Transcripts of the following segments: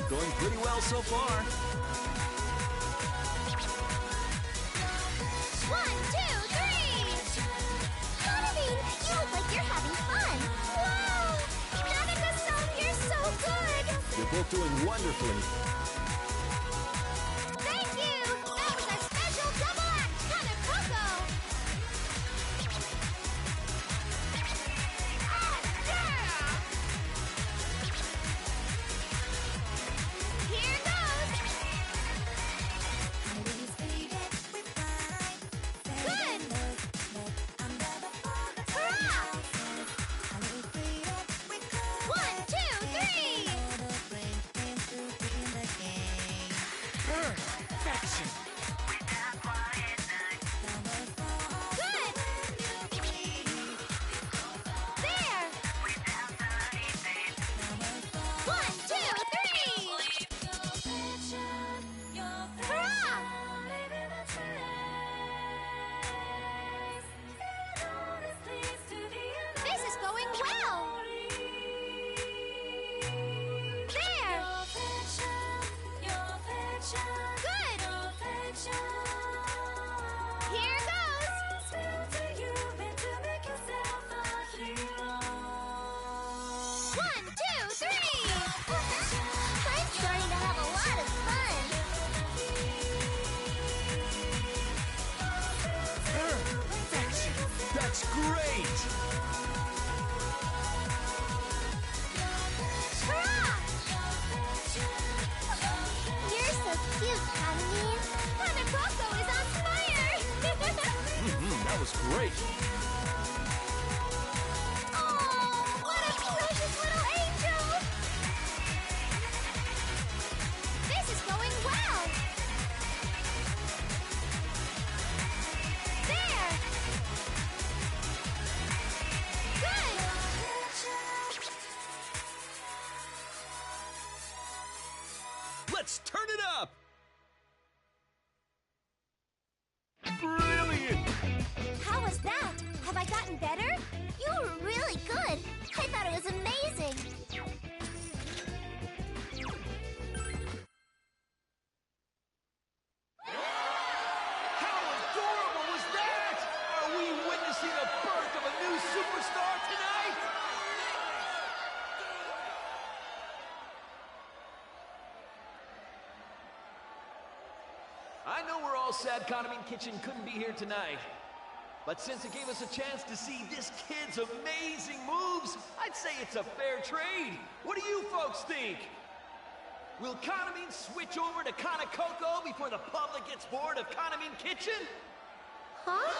Going pretty well so far. 1, 2, 3! Donovan, you look like you're having fun. Wow! Nanako-san, you're so good! You're both doing wonderfully. Thank you! That was our special double act, Kanekoko! Here goes! Good! Hurrah! 1, 2, 3! Perfection. Good! There! 1, 2, 3! Hurrah! This is going well! There! Good! Here goes! 1, 2, 3! I'm starting to have a lot of fun! Perfection. That's great. Hurrah! You're so cute, Kanami. Kanekoko is on fire! That was great. Oh, what a precious little angel! This is going well! There! Good! Let's turn it up. Brilliant. How was that? Have I gotten better? You were really good. I thought it was amazing. How adorable was that? Are we witnessing the birth of a new superstar tonight? I know we're all sad Kaname Kitchen couldn't be here tonight. But since it gave us a chance to see this kid's amazing moves, I'd say it's a fair trade. What do you folks think? Will Kaname switch over to Kanekoko before the public gets bored of Kaname Kitchen? Huh?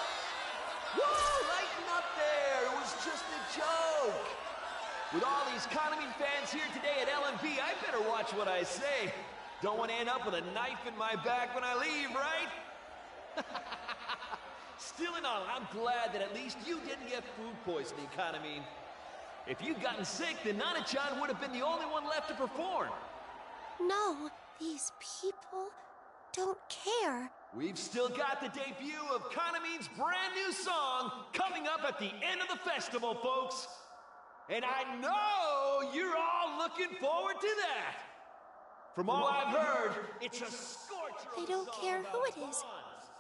Whoa, lighten up there. It was just a joke. With all these Kaname fans here today at LMB, I better watch what I say. Don't want to end up with a knife in my back when I leave, right? Still in all, I'm glad that at least you didn't get food poisoning, Kaname. If you'd gotten sick, then Nana-chan would have been the only one left to perform. No, these people don't care. We've still got the debut of Kaname's brand new song coming up at the end of the festival, folks. And I know you're all looking forward to that. From all I've heard, it's a scorcher. They don't care who it is.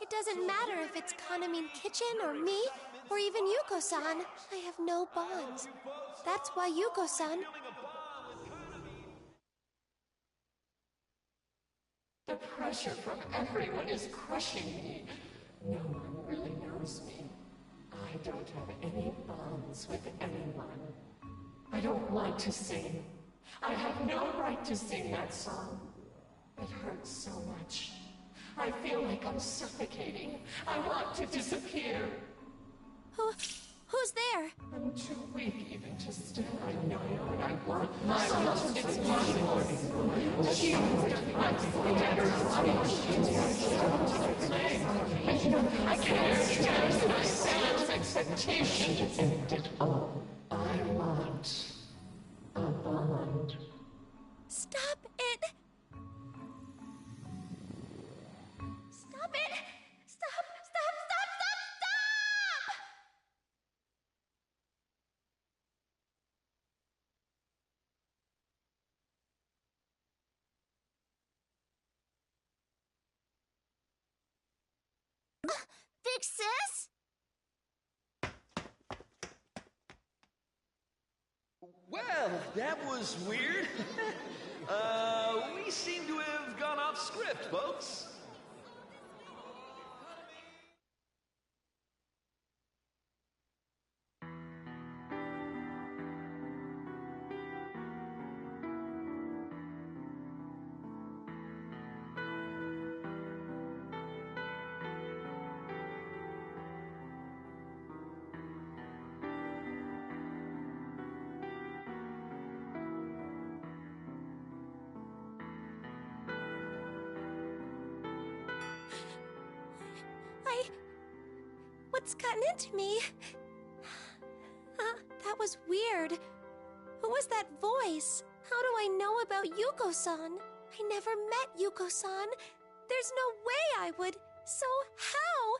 It doesn't matter if it's Kaname Kitchen or me, or even Yuko-san. I have no bonds. That's why Yuko-san... The pressure from everyone is crushing me. No one really knows me. I don't have any bonds with anyone. I don't want to sing. I have no right to sing that song. It hurts so much. I feel like I'm suffocating. I want to disappear. Who's there? I'm too weak even to stand. I know what I want. My love is possible. She my I can't stand my fans' expectations. And it all I want Thanks, sis! Well, that was weird. We seem to have gone off script, folks. What's gotten into me? That was weird. Who was that voice? How do I know about Yuko-san? I never met Yuko-san. There's no way I would. So how?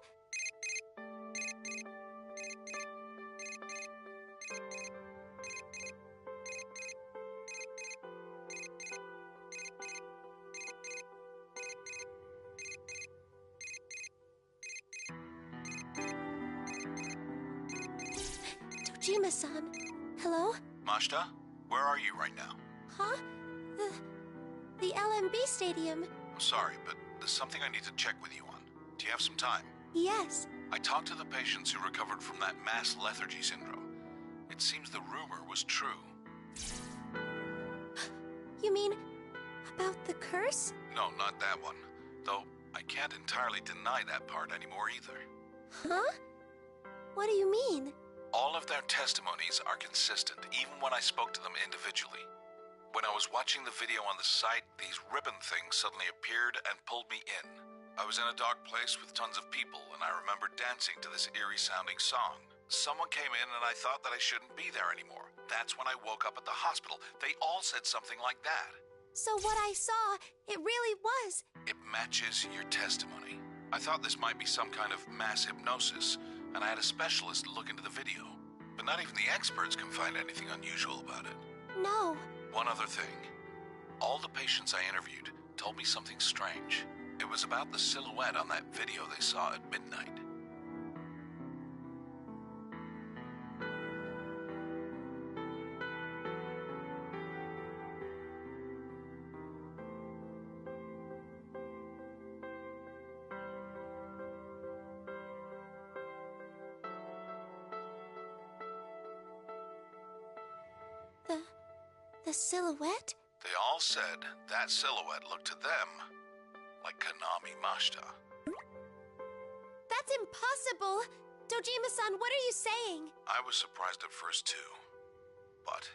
Dojima-san. Hello? Mashta, where are you right now? Huh? The LMB Stadium. I'm sorry, but there's something I need to check with you on. Do you have some time? Yes. I talked to the patients who recovered from that mass lethargy syndrome. It seems the rumor was true. You mean about the curse? No, not that one. Though I can't entirely deny that part anymore either. Huh? What do you mean? All of their testimonies are consistent, even when I spoke to them individually. When I was watching the video on the site, these ribbon things suddenly appeared and pulled me in. I was in a dark place with tons of people, and I remember dancing to this eerie-sounding song. Someone came in and I thought that I shouldn't be there anymore. That's when I woke up at the hospital. They all said something like that. So what I saw, it really was. It matches your testimony. I thought this might be some kind of mass hypnosis, and I had a specialist look into the video. But not even the experts can find anything unusual about it. No. One other thing. All the patients I interviewed told me something strange. It was about the silhouette on that video they saw at midnight. The silhouette? They all said that silhouette looked to them like Konami Mashta. That's impossible! Dojima-san, what are you saying? I was surprised at first too, but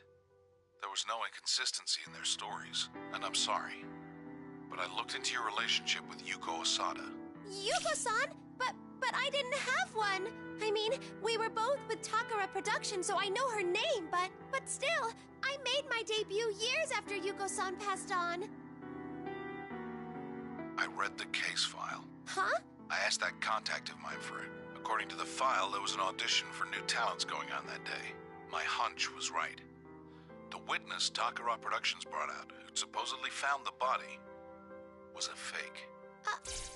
there was no inconsistency in their stories, and I'm sorry. But I looked into your relationship with Yuko Osada. Yuko-san? But I didn't have one! I mean, we were both with Takara Productions, so I know her name, but still, I made my debut years after Yuko-san passed on. I read the case file. Huh? I asked that contact of mine for it. According to the file, there was an audition for new talents going on that day. My hunch was right. The witness Takara Productions brought out, who'd supposedly found the body, was a fake.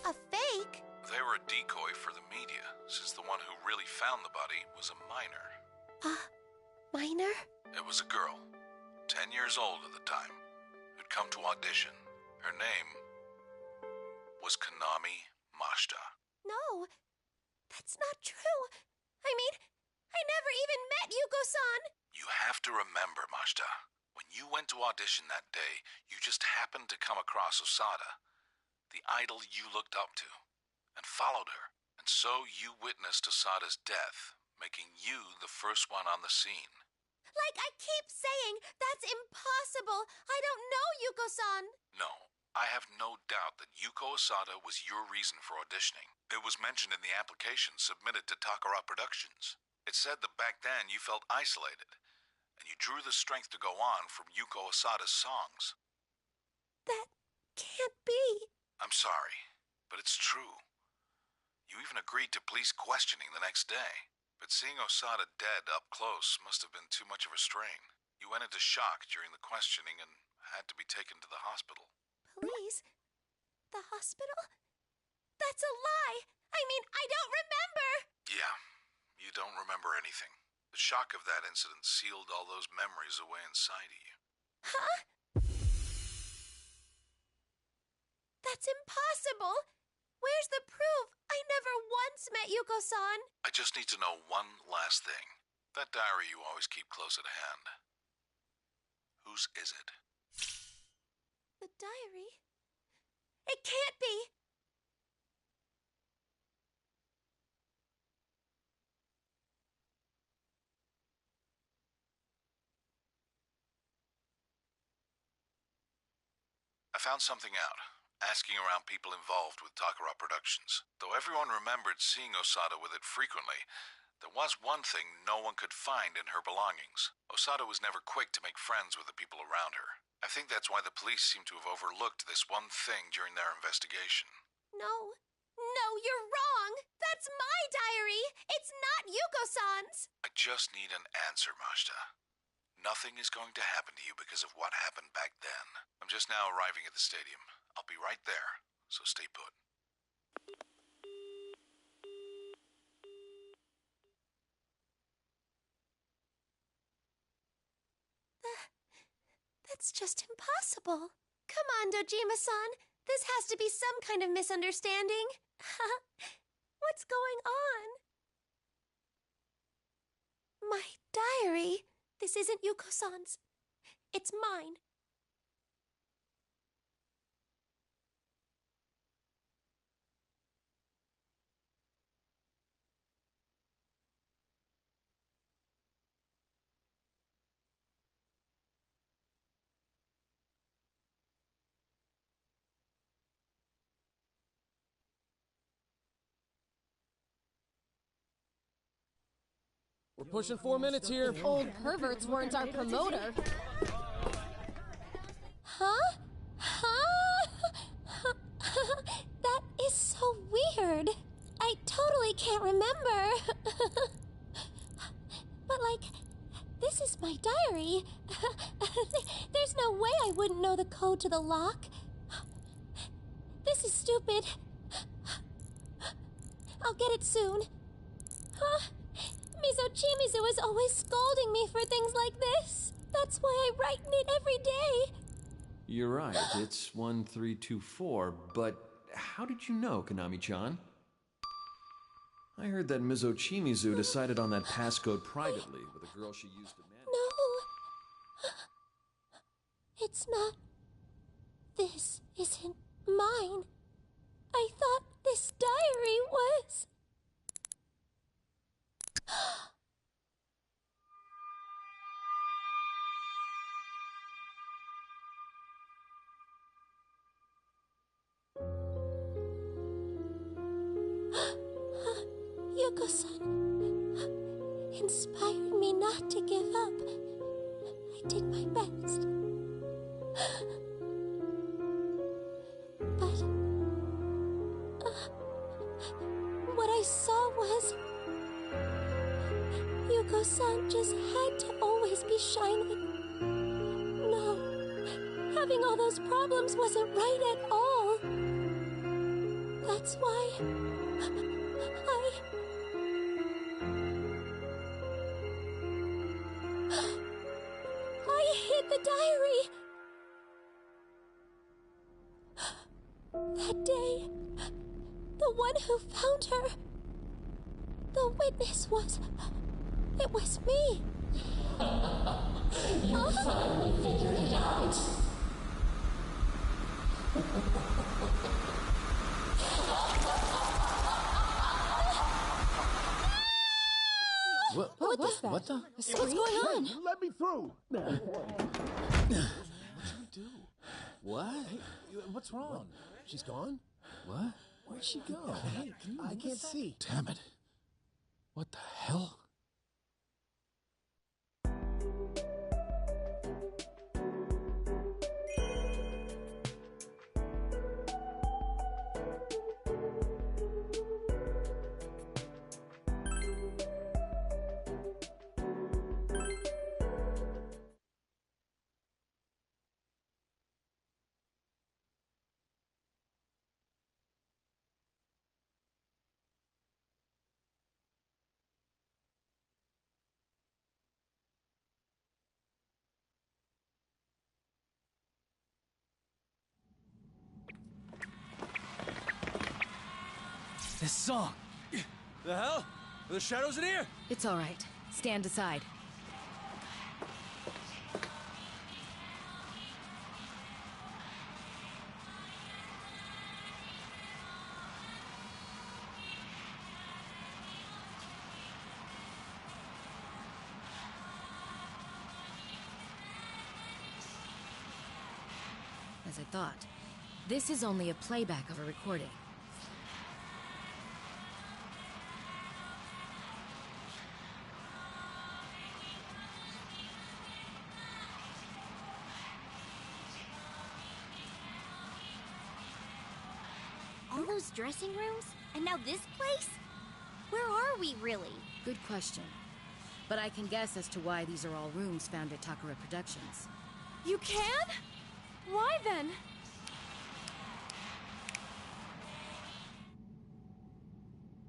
A fake? They were a decoy for the media, since the one who really found the body was a minor. Minor? It was a girl, 10 years old at the time, who'd come to audition. Her name was Konami Mashta. No, that's not true. I mean, I never even met Yuko-san. You have to remember, Mashta, when you went to audition that day, you just happened to come across Osada, the idol you looked up to, and followed her. And so you witnessed Osada's death, making you the first one on the scene. Like I keep saying, that's impossible. I don't know Yuko-san. No, I have no doubt that Yuko Osada was your reason for auditioning. It was mentioned in the application submitted to Takara Productions. It said that back then you felt isolated, and you drew the strength to go on from Yuko Osada's songs. That can't be. I'm sorry, but it's true. You even agreed to police questioning the next day. But seeing Osada dead up close must have been too much of a strain. You went into shock during the questioning and had to be taken to the hospital. Police? The hospital? That's a lie! I mean, I don't remember! don't remember anything. The shock of that incident sealed all those memories away inside of you. Huh? That's impossible! Where's the proof? I never once met Yuko-san! I just need to know one last thing. That diary you always keep close at hand. Whose is it? The diary? It can't be! I found something out, asking around people involved with Takara Productions. Though everyone remembered seeing Osada with it frequently, there was one thing no one could find in her belongings. Osada was never quick to make friends with the people around her. I think that's why the police seem to have overlooked this one thing during their investigation. No. No, you're wrong! That's my diary! It's not Yuko-san's! I just need an answer, Majda. Nothing is going to happen to you because of what happened back then. I'm just now arriving at the stadium. I'll be right there, so stay put. That's just impossible. Come on, Dojima-san. This has to be some kind of misunderstanding. What's going on? My diary. This isn't Yuko-san's. It's mine. We're pushing 4 minutes here. Old perverts weren't our promoter. Huh? That is so weird. I totally can't remember. But, this is my diary. There's no way I wouldn't know the code to the lock. This is stupid. I'll get it soon. Mizochimizu is always scolding me for things like this. That's why I write in it every day. You're right, it's 1324, but how did you know, Konami-chan? I heard that Mizochimizu decided on that passcode privately with a girl she used to manage. No. It's not. This isn't mine. I thought this diary was... Yuko-san inspired me not to give up. I did my best. But what I saw was Yuko-san just had to always be shining. No, having all those problems wasn't right at all. That's why I hid the diary. That day, the one who found her, the witness was... It was me. You finally figured it out. What was that? What the? What's going on? Let me through. What'd you do? What? Hey, what's wrong? She's gone? What? Where'd she go? Hey, I can't see. Damn it. What the hell? This song! The hell? Are the shadows in here? It's all right. Stand aside. As I thought, this is only a playback of a recording. All those dressing rooms? And now this place? Where are we, really? Good question. But I can guess as to why these are all rooms found at Takara Productions. You can? Why then?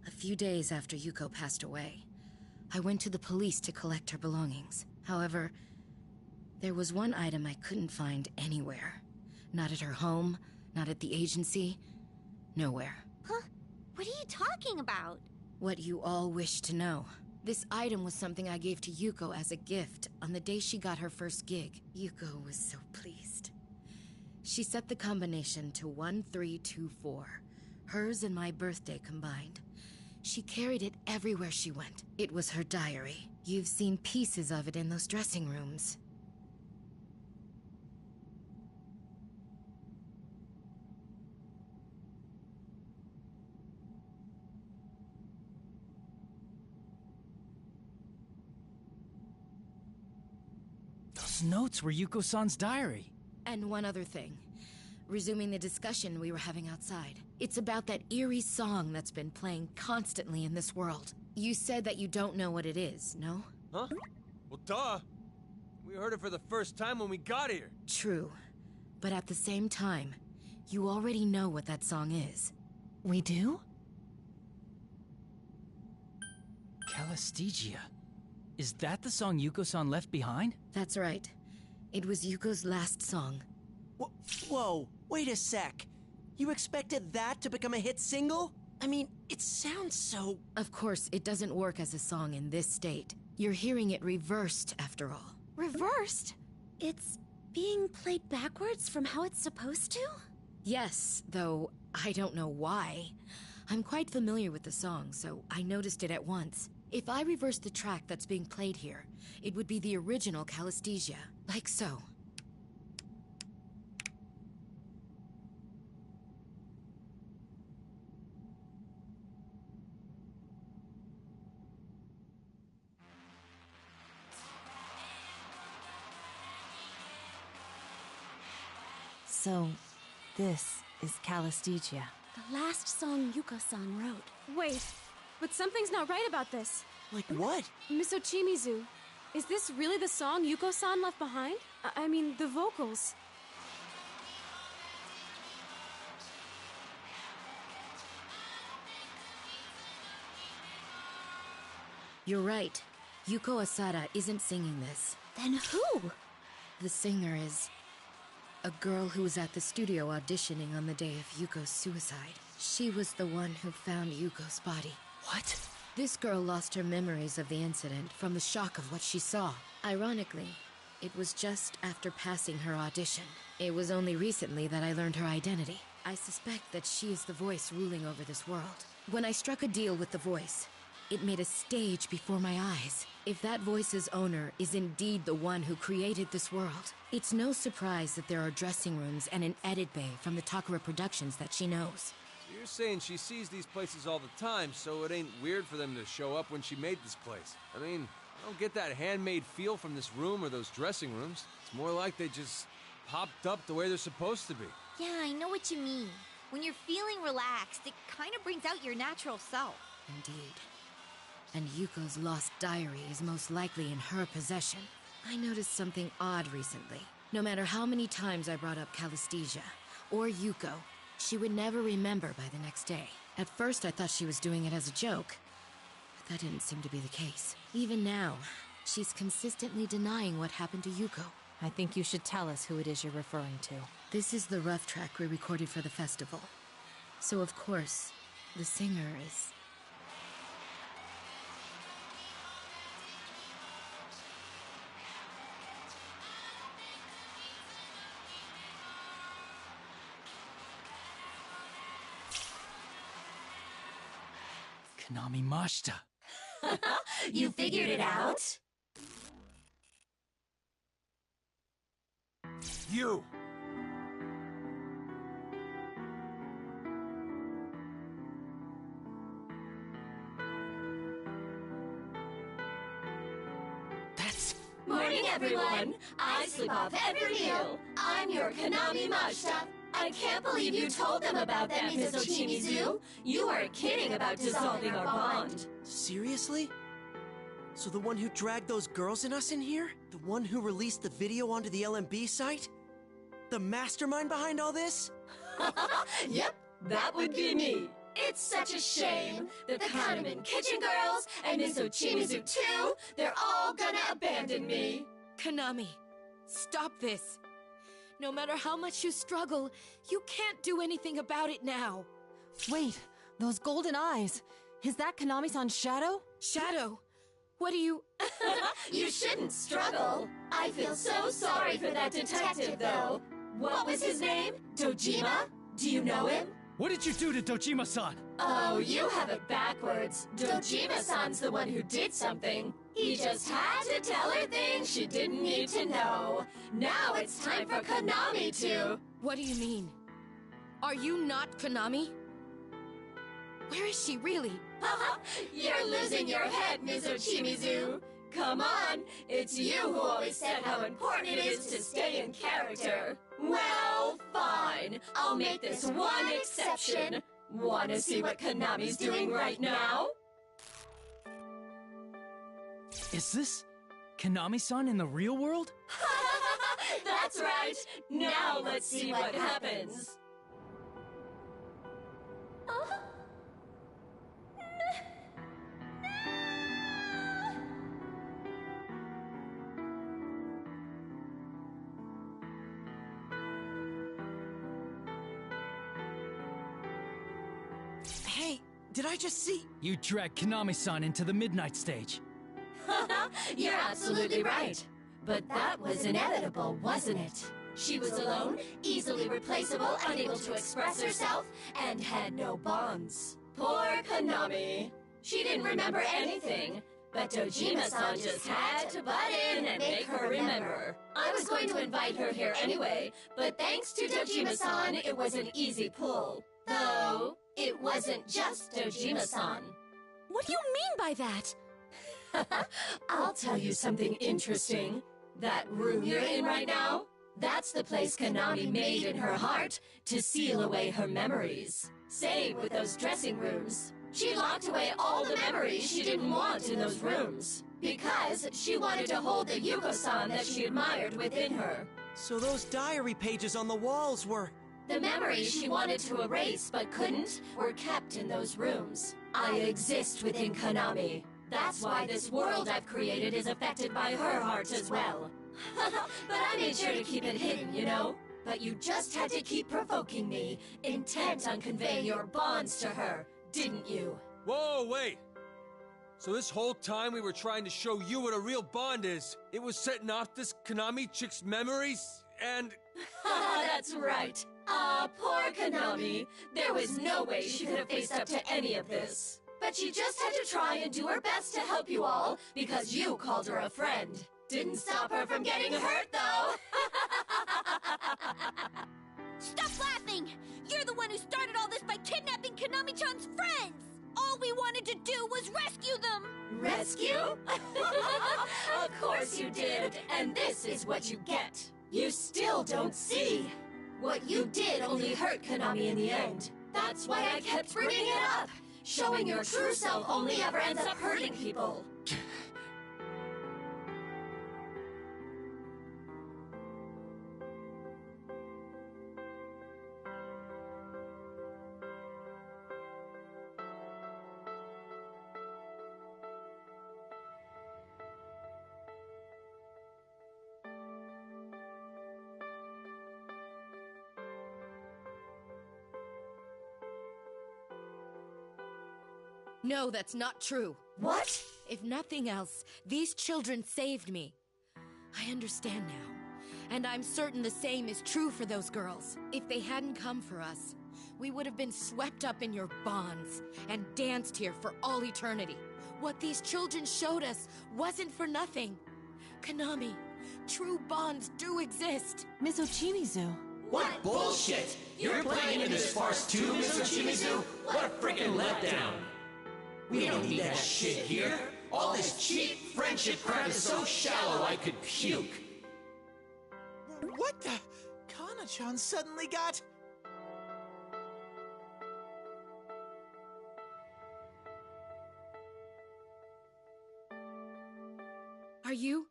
A few days after Yuko passed away, I went to the police to collect her belongings. However, there was one item I couldn't find anywhere. Not at her home, not at the agency, nowhere. Huh? What are you talking about? What you all wish to know. This item was something I gave to Yuko as a gift on the day she got her first gig. Yuko was so pleased. She set the combination to 1324, hers and my birthday combined. She carried it everywhere she went. It was her diary. You've seen pieces of it in those dressing rooms. Those notes were Yuko-san's diary. And one other thing. Resuming the discussion we were having outside. It's about that eerie song that's been playing constantly in this world. You said that you don't know what it is, no? Huh? Well, duh. We heard it for the first time when we got here. True. But at the same time, you already know what that song is. We do? Calistegia. Is that the song Yuko-san left behind? That's right. It was Yuko's last song. Whoa, wait a sec. You expected that to become a hit single? I mean, it sounds so... Of course, it doesn't work as a song in this state. You're hearing it reversed, after all. Reversed? It's being played backwards from how it's supposed to? Yes, though I don't know why. I'm quite familiar with the song, so I noticed it at once. If I reversed the track that's being played here, it would be the original Calistegia, like so. So, this is Calistegia. The last song Yuko-san wrote. Wait, but something's not right about this. Like what? Miss Ochimizu, is this really the song Yuko-san left behind? I mean, the vocals. You're right. Yuko Asada isn't singing this. Then who? The singer is... a girl who was at the studio auditioning on the day of Yuko's suicide. She was the one who found Yuko's body. What? This girl lost her memories of the incident from the shock of what she saw. Ironically, it was just after passing her audition. It was only recently that I learned her identity. I suspect that she is the voice ruling over this world. When I struck a deal with the voice, it made a stage before my eyes. If that voice's owner is indeed the one who created this world, it's no surprise that there are dressing rooms and an edit bay from the Takara Productions that she knows. So you're saying she sees these places all the time, so it ain't weird for them to show up when she made this place. I mean, I don't get that handmade feel from this room or those dressing rooms. It's more like they just popped up the way they're supposed to be. Yeah, I know what you mean. When you're feeling relaxed, it kind of brings out your natural self. Indeed. And Yuko's lost diary is most likely in her possession. I noticed something odd recently. No matter how many times I brought up Calistegia or Yuko, she would never remember by the next day. At first I thought she was doing it as a joke, but that didn't seem to be the case. Even now, she's consistently denying what happened to Yuko. I think you should tell us who it is you're referring to. This is the rough track we recorded for the festival. So of course, The singer is... Konami Mashita. You figured it out? You! That's... Morning, everyone! I sleep off every meal. I'm your Konami Mashita. I can't believe you told them about that, Miss Ochimizu. You are kidding about dissolving our bond. Seriously? So the one who dragged those girls and us in here? The one who released the video onto the LMB site? The mastermind behind all this? Yep, that would be me. It's such a shame that the Kahneman Kitchen Girls and Miss Ochimizu too, they're all gonna abandon me. Konami, stop this. No matter how much you struggle, you can't do anything about it now. Wait, those golden eyes. Is that Konami-san's shadow? Shadow? What do you... You shouldn't struggle. I feel so sorry for that detective, though. What was his name? Dojima? Do you know him? What did you do to Dojima-san? Oh, you have it backwards. Dojima-san's the one who did something. He just had to tell her things she didn't need to know. Now it's time for Konami to... What do you mean? Are you not Konami? Where is she really? You're losing your head, Miss Ochimizu. Come on, it's you who always said how important it is to stay in character. Well, fine. I'll make this one exception. Wanna see what Konami's doing right now? Is this Konami-san in the real world? That's right. Now let's see what happens. Hey, did I just see... You dragged Konami-san into the midnight stage. You're absolutely right. But that was inevitable, wasn't it? She was alone, easily replaceable, unable to express herself, and had no bonds. Poor Konami. She didn't remember anything, but Dojima-san just had to butt in and make her remember. I was going to invite her here anyway, but thanks to Dojima-san, it was an easy pull. Though, it wasn't just Dojima-san. What do you mean by that? I'll tell you something interesting. That room you're in right now, that's the place Konami made in her heart to seal away her memories. Same with those dressing rooms. She locked away all the memories she didn't want in those rooms. Because she wanted to hold the Yuko-san that she admired within her. So those diary pages on the walls were... The memories she wanted to erase but couldn't were kept in those rooms. I exist within Konami. That's why this world I've created is affected by her heart as well. But I made sure to keep it hidden, you know? But you just had to keep provoking me, intent on conveying your bonds to her, didn't you? Whoa, wait! So this whole time we were trying to show you what a real bond is, it was setting off this Konami chick's memories, and... That's right. Ah, poor Konami. There was no way she could have faced up to any of this. But she just had to try and do her best to help you all, because you called her a friend. Didn't stop her from getting hurt, though. Stop laughing! You're the one who started all this by kidnapping Konami-chan's friends! All we wanted to do was rescue them! Rescue? Of course you did, and this is what you get. You still don't see. What you did only hurt Konami in the end. That's why I kept bringing it up. Showing your true self only ever ends up hurting people. No, that's not true. What? If nothing else, these children saved me. I understand now. And I'm certain the same is true for those girls. If they hadn't come for us, we would have been swept up in your bonds and danced here for all eternity. What these children showed us wasn't for nothing. Konami, true bonds do exist. Miss Ochimizu. What bullshit! You're playing in this farce too, Miss Ochimizu? What a freaking letdown! We don't need that shit here. All this cheap friendship crap is so shallow I could puke. What the? Kana-chan suddenly got... Are you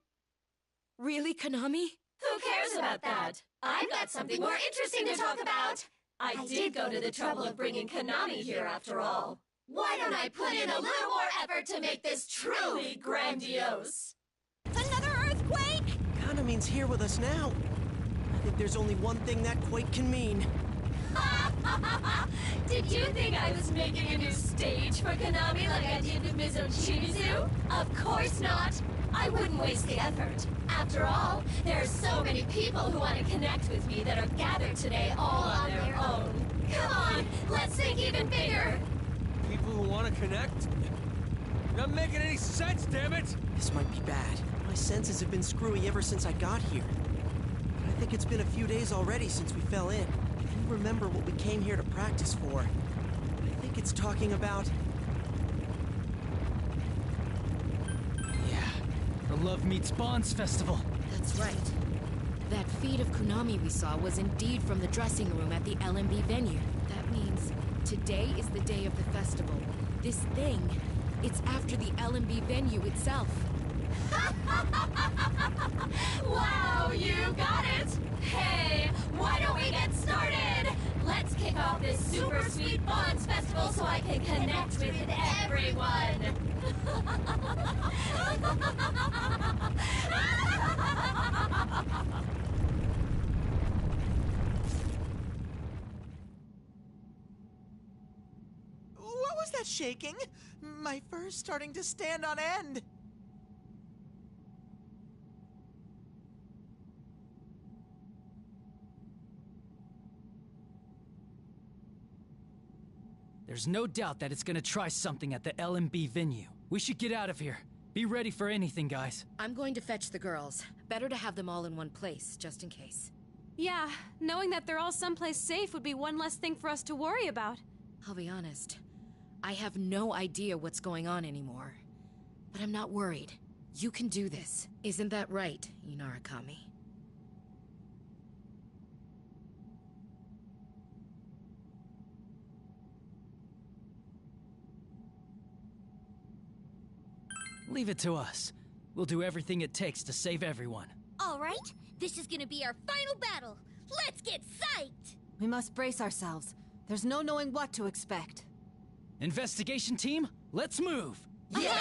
really Konami? Who cares about that? I've got something more interesting to talk about. I did go to the trouble of bringing Konami here after all. Why don't I put in a little more effort to make this truly grandiose? Another earthquake? Kanami's here with us now. I think there's only one thing that quake can mean. Did you think I was making a new stage for Konami like I did with Ms. Ochimizu? Of course not. I wouldn't waste the effort. After all, there are so many people who want to connect with me that are gathered today all on their own. Come on, let's think even bigger. People who want to connect? Not making any sense, damn it! This might be bad. My senses have been screwy ever since I got here. But I think it's been a few days already since we fell in. If you remember what we came here to practice for, I think it's talking about... The Love Meets Bonds Festival. That's right. That feed of Konami we saw was indeed from the dressing room at the LMB venue. That means today is the day of the festival. This thing, it's after the LMB venue itself. Wow, you got it! Hey, why don't we get started? Let's kick off this super sweet Bonds Festival so I can connect with everyone! What was that shaking? My fur's starting to stand on end. There's no doubt that it's gonna try something at the LMB venue. We should get out of here. Be ready for anything, guys. I'm going to fetch the girls. Better to have them all in one place, just in case. Yeah, knowing that they're all someplace safe would be one less thing for us to worry about. I'll be honest. I have no idea what's going on anymore. But I'm not worried. You can do this. Isn't that right, Inarakami? Leave it to us. We'll do everything it takes to save everyone. All right, this is gonna be our final battle. Let's get psyched! We must brace ourselves. There's no knowing what to expect. Investigation team, let's move! Yeah!